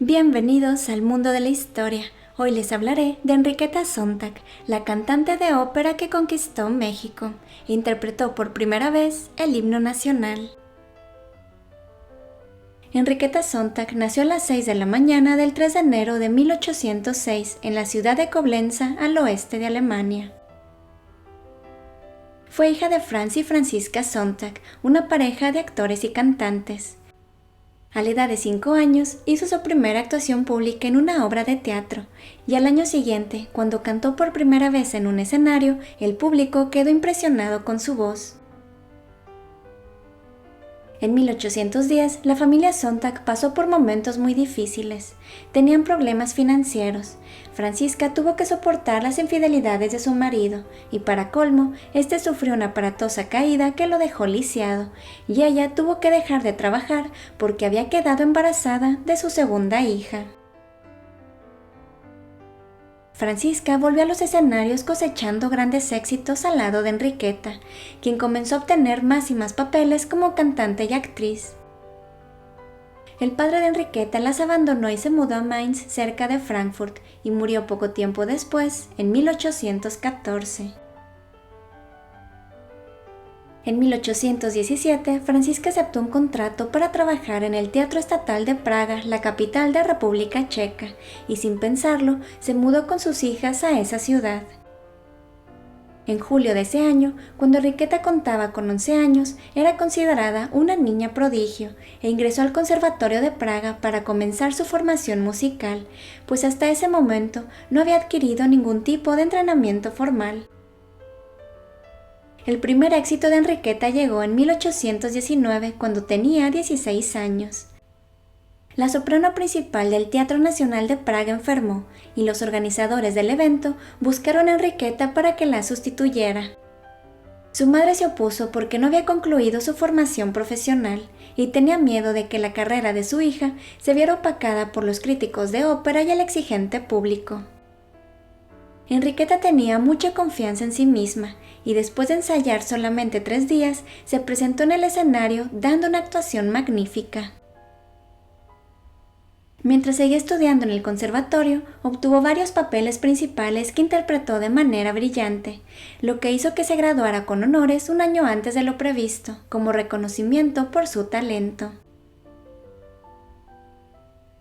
Bienvenidos al mundo de la historia. Hoy les hablaré de Enriqueta Sóntag, la cantante de ópera que conquistó México. Interpretó por primera vez el himno nacional. Enriqueta Sóntag nació a las 6 de la mañana del 3 de enero de 1806 en la ciudad de Coblenza, al oeste de Alemania. Fue hija de Franz y Franziska Sóntag, una pareja de actores y cantantes. A la edad de 5 años hizo su primera actuación pública en una obra de teatro, y al año siguiente, cuando cantó por primera vez en un escenario, el público quedó impresionado con su voz. En 1810, la familia Sóntag pasó por momentos muy difíciles. Tenían problemas financieros. Franziska tuvo que soportar las infidelidades de su marido, y para colmo, este sufrió una aparatosa caída que lo dejó lisiado, y ella tuvo que dejar de trabajar porque había quedado embarazada de su segunda hija. Franziska volvió a los escenarios cosechando grandes éxitos al lado de Enriqueta, quien comenzó a obtener más y más papeles como cantante y actriz. El padre de Enriqueta las abandonó y se mudó a Mainz, cerca de Frankfurt, y murió poco tiempo después, en 1814. En 1817, Franziska aceptó un contrato para trabajar en el Teatro Estatal de Praga, la capital de República Checa, y sin pensarlo, se mudó con sus hijas a esa ciudad. En julio de ese año, cuando Enriqueta contaba con 11 años, era considerada una niña prodigio e ingresó al Conservatorio de Praga para comenzar su formación musical, pues hasta ese momento no había adquirido ningún tipo de entrenamiento formal. El primer éxito de Enriqueta llegó en 1819, cuando tenía 16 años. La soprano principal del Teatro Nacional de Praga enfermó, y los organizadores del evento buscaron a Enriqueta para que la sustituyera. Su madre se opuso porque no había concluido su formación profesional y tenía miedo de que la carrera de su hija se viera opacada por los críticos de ópera y el exigente público. Enriqueta tenía mucha confianza en sí misma, y después de ensayar solamente 3 días, se presentó en el escenario dando una actuación magnífica. Mientras seguía estudiando en el conservatorio, obtuvo varios papeles principales que interpretó de manera brillante, lo que hizo que se graduara con honores un año antes de lo previsto, como reconocimiento por su talento.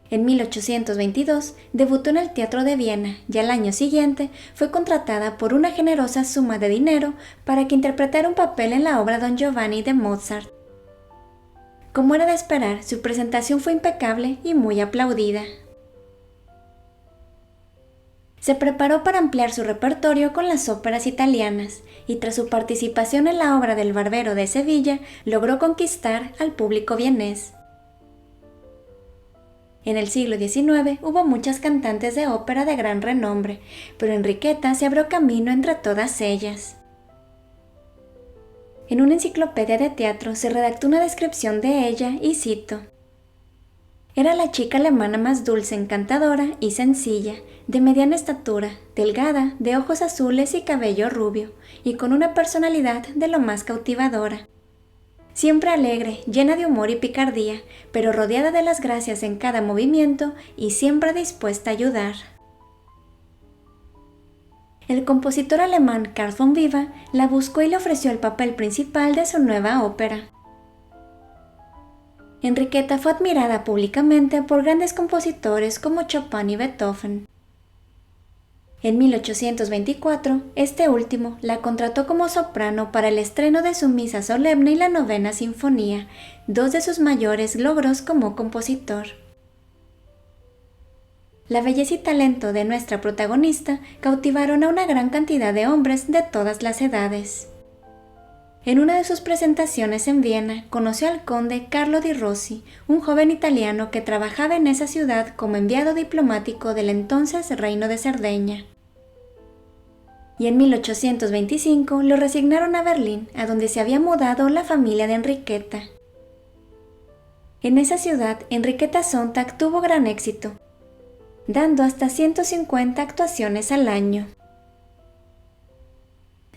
En 1822 debutó en el Teatro de Viena y al año siguiente fue contratada por una generosa suma de dinero para que interpretara un papel en la obra Don Giovanni de Mozart. Como era de esperar, su presentación fue impecable y muy aplaudida. Se preparó para ampliar su repertorio con las óperas italianas y tras su participación en la obra del Barbero de Sevilla logró conquistar al público vienés. En el siglo XIX hubo muchas cantantes de ópera de gran renombre, pero Enriqueta se abrió camino entre todas ellas. En una enciclopedia de teatro se redactó una descripción de ella y cito: «Era la chica alemana más dulce, encantadora y sencilla, de mediana estatura, delgada, de ojos azules y cabello rubio, y con una personalidad de lo más cautivadora. Siempre alegre, llena de humor y picardía, pero rodeada de las gracias en cada movimiento y siempre dispuesta a ayudar». El compositor alemán Karl von Wieber la buscó y le ofreció el papel principal de su nueva ópera. Enriqueta fue admirada públicamente por grandes compositores como Chopin y Beethoven. En 1824, este último la contrató como soprano para el estreno de su Misa Solemne y la Novena Sinfonía, 2 de sus mayores logros como compositor. La belleza y talento de nuestra protagonista cautivaron a una gran cantidad de hombres de todas las edades. En una de sus presentaciones en Viena, conoció al conde Carlo di Rossi, un joven italiano que trabajaba en esa ciudad como enviado diplomático del entonces Reino de Cerdeña. Y en 1825 lo resignaron a Berlín, a donde se había mudado la familia de Enriqueta. En esa ciudad, Enriqueta Sóntag tuvo gran éxito, dando hasta 150 actuaciones al año.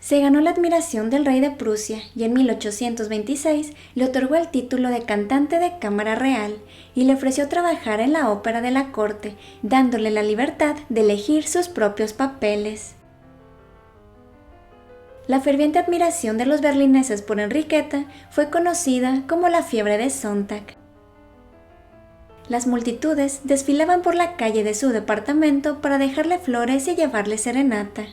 se ganó la admiración del rey de Prusia y en 1826 le otorgó el título de cantante de cámara real y le ofreció trabajar en la ópera de la corte, dándole la libertad de elegir sus propios papeles. La ferviente admiración de los berlineses por Enriqueta fue conocida como la fiebre de Sonntag. Las multitudes desfilaban por la calle de su departamento para dejarle flores y llevarle serenata.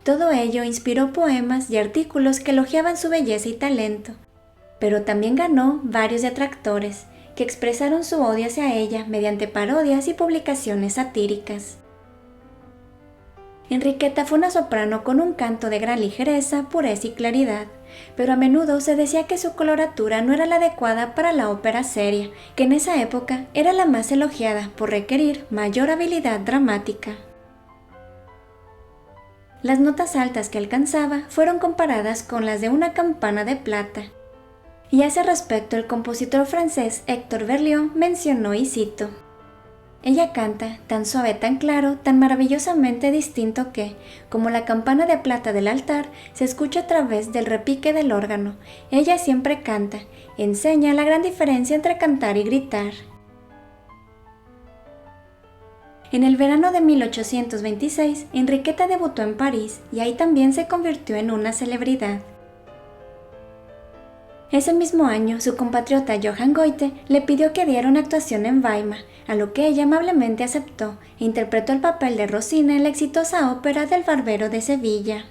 Todo ello inspiró poemas y artículos que elogiaban su belleza y talento, pero también ganó varios detractores que expresaron su odio hacia ella mediante parodias y publicaciones satíricas. Enriqueta fue una soprano con un canto de gran ligereza, pureza y claridad, pero a menudo se decía que su coloratura no era la adecuada para la ópera seria, que en esa época era la más elogiada por requerir mayor habilidad dramática. Las notas altas que alcanzaba fueron comparadas con las de una campana de plata, y a ese respecto el compositor francés Hector Berlioz mencionó y cito: «Ella canta tan suave, tan claro, tan maravillosamente distinto que, como la campana de plata del altar, se escucha a través del repique del órgano. Ella siempre canta, enseña la gran diferencia entre cantar y gritar». En el verano de 1826, Enriqueta debutó en París y ahí también se convirtió en una celebridad. Ese mismo año, su compatriota Johann Goethe le pidió que diera una actuación en Weimar, a lo que ella amablemente aceptó e interpretó el papel de Rosina en la exitosa ópera del Barbero de Sevilla.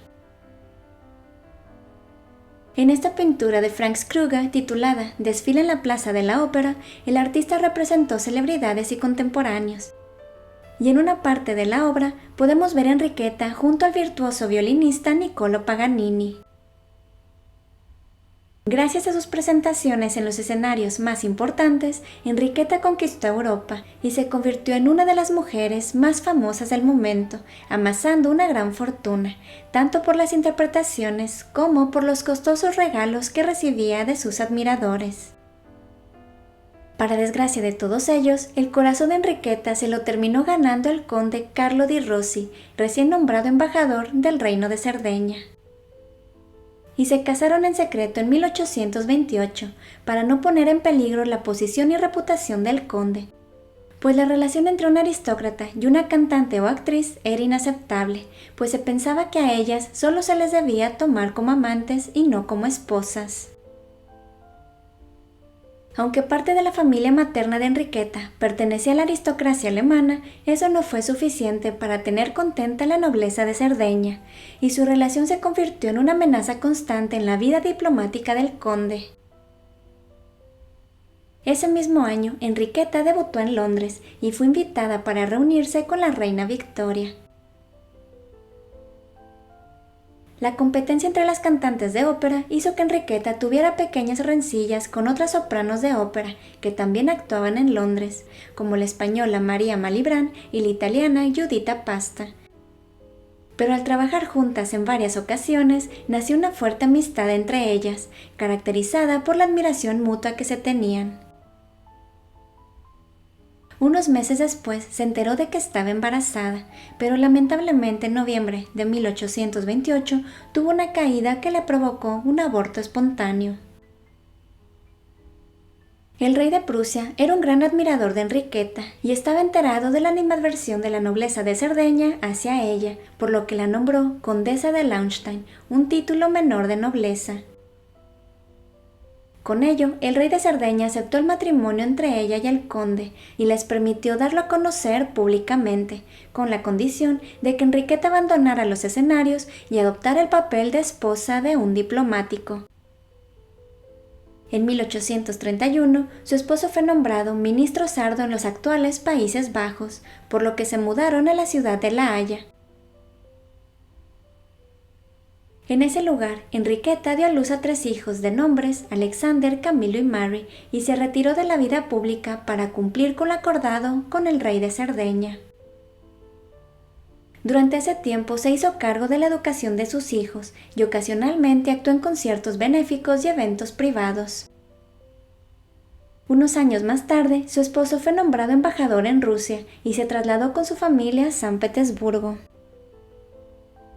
En esta pintura de Franz Krüger, titulada Desfile en la Plaza de la Ópera, el artista representó celebridades y contemporáneos. Y en una parte de la obra podemos ver a Enriqueta junto al virtuoso violinista Niccolò Paganini. Gracias a sus presentaciones en los escenarios más importantes, Enriqueta conquistó Europa y se convirtió en una de las mujeres más famosas del momento, amasando una gran fortuna, tanto por las interpretaciones como por los costosos regalos que recibía de sus admiradores. Para desgracia de todos ellos, el corazón de Enriqueta se lo terminó ganando el conde Carlo di Rossi, recién nombrado embajador del reino de Cerdeña. Y se casaron en secreto en 1828 para no poner en peligro la posición y reputación del conde, pues la relación entre un aristócrata y una cantante o actriz era inaceptable, pues se pensaba que a ellas solo se les debía tomar como amantes y no como esposas. Aunque parte de la familia materna de Enriqueta pertenecía a la aristocracia alemana, eso no fue suficiente para tener contenta a la nobleza de Cerdeña, y su relación se convirtió en una amenaza constante en la vida diplomática del conde. Ese mismo año, Enriqueta debutó en Londres y fue invitada para reunirse con la reina Victoria. La competencia entre las cantantes de ópera hizo que Enriqueta tuviera pequeñas rencillas con otras sopranos de ópera que también actuaban en Londres, como la española María Malibran y la italiana Giuditta Pasta. Pero al trabajar juntas en varias ocasiones, nació una fuerte amistad entre ellas, caracterizada por la admiración mutua que se tenían. Unos meses después se enteró de que estaba embarazada, pero lamentablemente en noviembre de 1828 tuvo una caída que le provocó un aborto espontáneo. El rey de Prusia era un gran admirador de Enriqueta y estaba enterado de la animadversión de la nobleza de Cerdeña hacia ella, por lo que la nombró condesa de Launstein, un título menor de nobleza. Con ello, el rey de Cerdeña aceptó el matrimonio entre ella y el conde y les permitió darlo a conocer públicamente, con la condición de que Enriqueta abandonara los escenarios y adoptara el papel de esposa de un diplomático. En 1831, su esposo fue nombrado ministro sardo en los actuales Países Bajos, por lo que se mudaron a la ciudad de La Haya. En ese lugar, Enriqueta dio a luz a 3 hijos de nombres Alexander, Camilo y Mary, y se retiró de la vida pública para cumplir con lo acordado con el rey de Cerdeña. Durante ese tiempo se hizo cargo de la educación de sus hijos y ocasionalmente actuó en conciertos benéficos y eventos privados. Unos años más tarde, su esposo fue nombrado embajador en Rusia y se trasladó con su familia a San Petersburgo.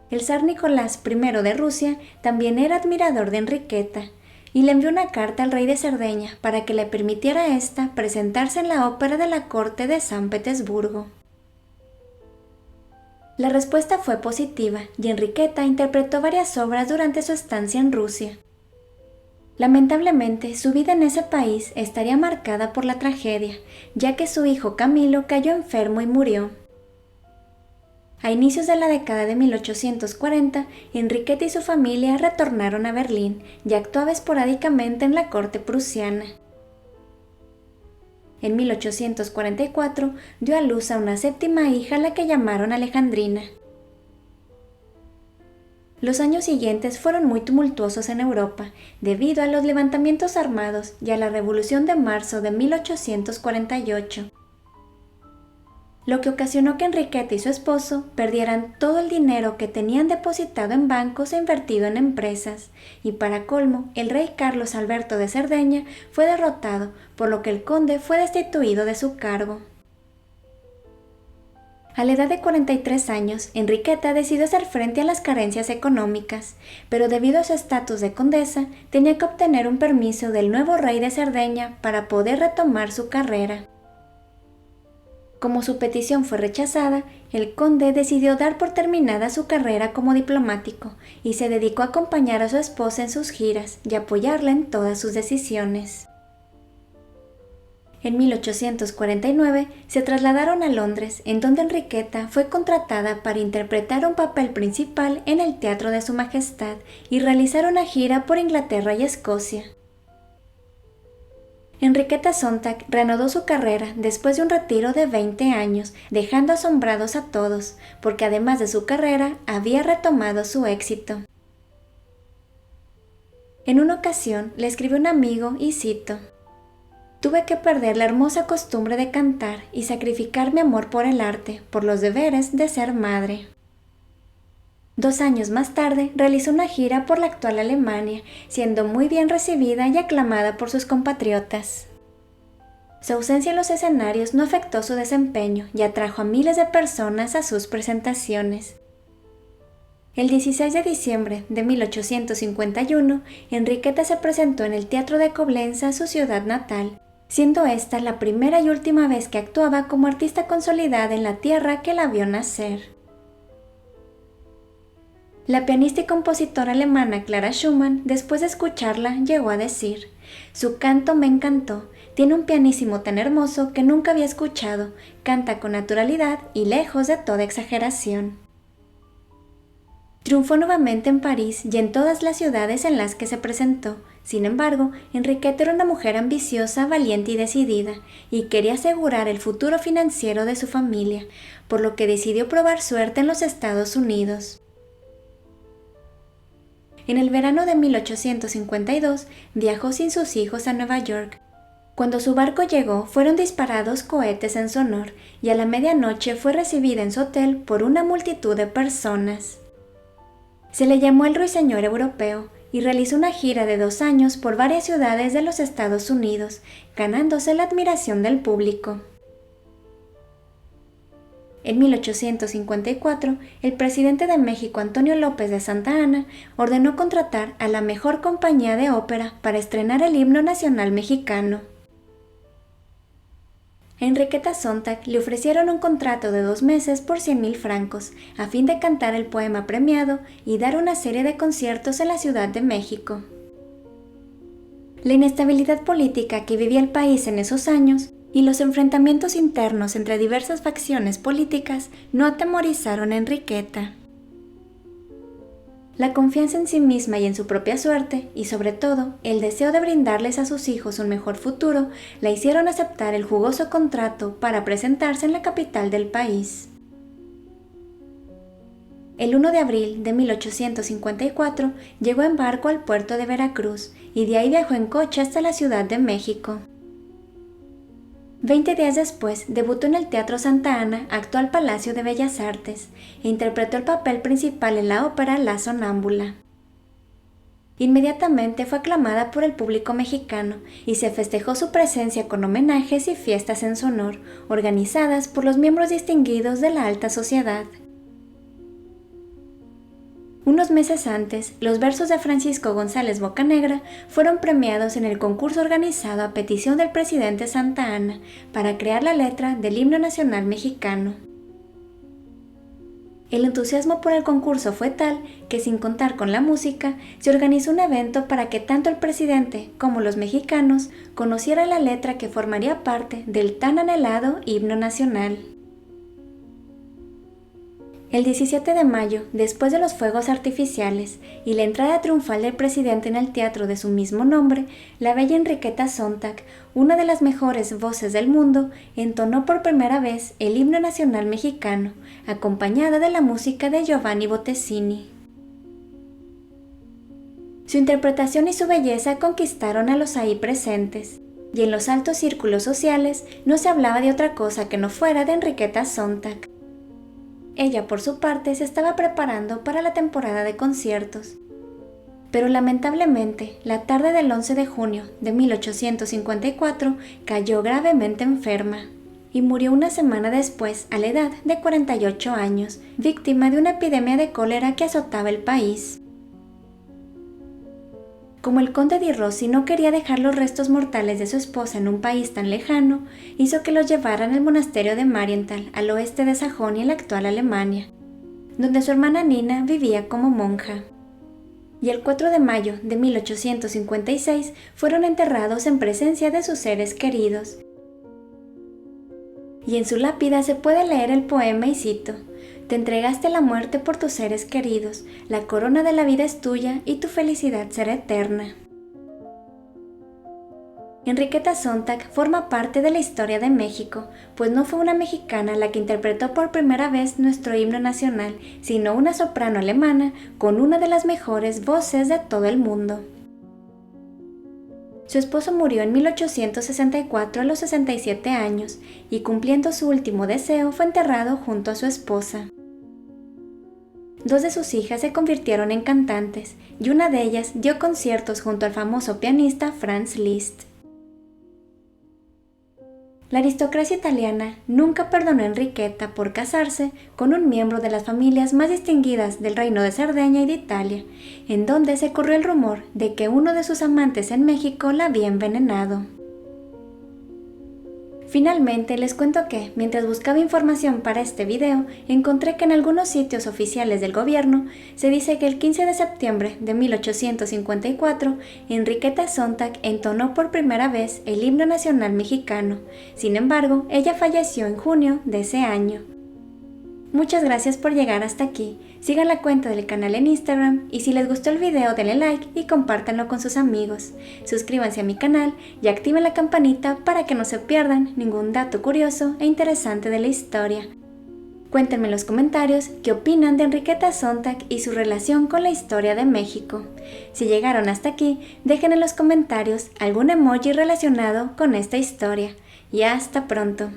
El zar Nicolás I de Rusia también era admirador de Enriqueta y le envió una carta al rey de Cerdeña para que le permitiera a ésta presentarse en la ópera de la corte de San Petersburgo. La respuesta fue positiva y Enriqueta interpretó varias obras durante su estancia en Rusia. Lamentablemente, su vida en ese país estaría marcada por la tragedia, ya que su hijo Camilo cayó enfermo y murió. A inicios de la década de 1840, Enriqueta y su familia retornaron a Berlín y actuaba esporádicamente en la corte prusiana. En 1844 dio a luz a una séptima hija a la que llamaron Alejandrina. Los años siguientes fueron muy tumultuosos en Europa debido a los levantamientos armados y a la Revolución de marzo de 1848. Lo que ocasionó que Enriqueta y su esposo perdieran todo el dinero que tenían depositado en bancos e invertido en empresas, y para colmo, el rey Carlos Alberto de Cerdeña fue derrotado, por lo que el conde fue destituido de su cargo. A la edad de 43 años, Enriqueta decidió hacer frente a las carencias económicas, pero debido a su estatus de condesa, tenía que obtener un permiso del nuevo rey de Cerdeña para poder retomar su carrera. Como su petición fue rechazada, el conde decidió dar por terminada su carrera como diplomático y se dedicó a acompañar a su esposa en sus giras y apoyarla en todas sus decisiones. En 1849 se trasladaron a Londres, en donde Enriqueta fue contratada para interpretar un papel principal en el Teatro de Su Majestad y realizar una gira por Inglaterra y Escocia. Enriqueta Sontag reanudó su carrera después de un retiro de 20 años, dejando asombrados a todos, porque además de su carrera, había retomado su éxito. En una ocasión le escribió un amigo y cito: «Tuve que perder la hermosa costumbre de cantar y sacrificar mi amor por el arte, por los deberes de ser madre». 2 años más tarde realizó una gira por la actual Alemania, siendo muy bien recibida y aclamada por sus compatriotas. Su ausencia en los escenarios no afectó su desempeño y atrajo a miles de personas a sus presentaciones. El 16 de diciembre de 1851, Enriqueta se presentó en el Teatro de Coblenza, su ciudad natal, siendo esta la primera y última vez que actuaba como artista consolidada en la tierra que la vio nacer. La pianista y compositora alemana Clara Schumann, después de escucharla, llegó a decir: «Su canto me encantó, tiene un pianísimo tan hermoso que nunca había escuchado, canta con naturalidad y lejos de toda exageración». Triunfó nuevamente en París y en todas las ciudades en las que se presentó. Sin embargo, Enriqueta era una mujer ambiciosa, valiente y decidida, y quería asegurar el futuro financiero de su familia, por lo que decidió probar suerte en los Estados Unidos. En el verano de 1852 viajó sin sus hijos a Nueva York. Cuando su barco llegó, fueron disparados cohetes en su honor y a la medianoche fue recibida en su hotel por una multitud de personas. Se le llamó el Ruiseñor Europeo y realizó una gira de 2 años por varias ciudades de los Estados Unidos, ganándose la admiración del público. En 1854, el presidente de México, Antonio López de Santa Anna, ordenó contratar a la mejor compañía de ópera para estrenar el himno nacional mexicano. A Enriqueta Sontag le ofrecieron un contrato de 2 meses por 100,000 francos, a fin de cantar el poema premiado y dar una serie de conciertos en la Ciudad de México. La inestabilidad política que vivía el país en esos años y los enfrentamientos internos entre diversas facciones políticas no atemorizaron a Enriqueta. La confianza en sí misma y en su propia suerte, y sobre todo el deseo de brindarles a sus hijos un mejor futuro, la hicieron aceptar el jugoso contrato para presentarse en la capital del país. El 1 de abril de 1854 llegó en barco al puerto de Veracruz y de ahí viajó en coche hasta la Ciudad de México. 20 días después, debutó en el Teatro Santa Anna, actual Palacio de Bellas Artes, e interpretó el papel principal en la ópera La Sonámbula. Inmediatamente fue aclamada por el público mexicano y se festejó su presencia con homenajes y fiestas en su honor, organizadas por los miembros distinguidos de la alta sociedad. Unos meses antes, los versos de Francisco González Bocanegra fueron premiados en el concurso organizado a petición del presidente Santa Anna para crear la letra del himno nacional mexicano. El entusiasmo por el concurso fue tal que, sin contar con la música, se organizó un evento para que tanto el presidente como los mexicanos conocieran la letra que formaría parte del tan anhelado himno nacional. El 17 de mayo, después de los fuegos artificiales y la entrada triunfal del presidente en el teatro de su mismo nombre, la bella Enriqueta Sóntag, una de las mejores voces del mundo, entonó por primera vez el himno nacional mexicano, acompañada de la música de Giovanni Bottesini. Su interpretación y su belleza conquistaron a los ahí presentes, y en los altos círculos sociales no se hablaba de otra cosa que no fuera de Enriqueta Sóntag. Ella, por su parte, se estaba preparando para la temporada de conciertos. Pero lamentablemente, la tarde del 11 de junio de 1854 cayó gravemente enferma y murió una semana después a la edad de 48 años, víctima de una epidemia de cólera que azotaba el país. Como el conde di Rossi no quería dejar los restos mortales de su esposa en un país tan lejano, hizo que los llevaran al monasterio de Marienthal, al oeste de Sajonia, en la actual Alemania, donde su hermana Nina vivía como monja. Y el 4 de mayo de 1856 fueron enterrados en presencia de sus seres queridos. Y en su lápida se puede leer el poema y cito: «Te entregaste a la muerte por tus seres queridos, la corona de la vida es tuya y tu felicidad será eterna». Enriqueta Sóntag forma parte de la historia de México, pues no fue una mexicana la que interpretó por primera vez nuestro himno nacional, sino una soprano alemana con una de las mejores voces de todo el mundo. Su esposo murió en 1864 a los 67 años y, cumpliendo su último deseo, fue enterrado junto a su esposa. Dos de sus hijas se convirtieron en cantantes y una de ellas dio conciertos junto al famoso pianista Franz Liszt. La aristocracia italiana nunca perdonó a Enriqueta por casarse con un miembro de las familias más distinguidas del reino de Cerdeña y de Italia, en donde se corrió el rumor de que uno de sus amantes en México la había envenenado. Finalmente les cuento que, mientras buscaba información para este video, encontré que en algunos sitios oficiales del gobierno se dice que el 15 de septiembre de 1854, Enriqueta Sóntag entonó por primera vez el himno nacional mexicano. Sin embargo, ella falleció en junio de ese año. Muchas gracias por llegar hasta aquí. Sigan la cuenta del canal en Instagram y si les gustó el video denle like y compártanlo con sus amigos. Suscríbanse a mi canal y activen la campanita para que no se pierdan ningún dato curioso e interesante de la historia. Cuéntenme en los comentarios qué opinan de Enriqueta Sóntag y su relación con la historia de México. Si llegaron hasta aquí, dejen en los comentarios algún emoji relacionado con esta historia. Y hasta pronto.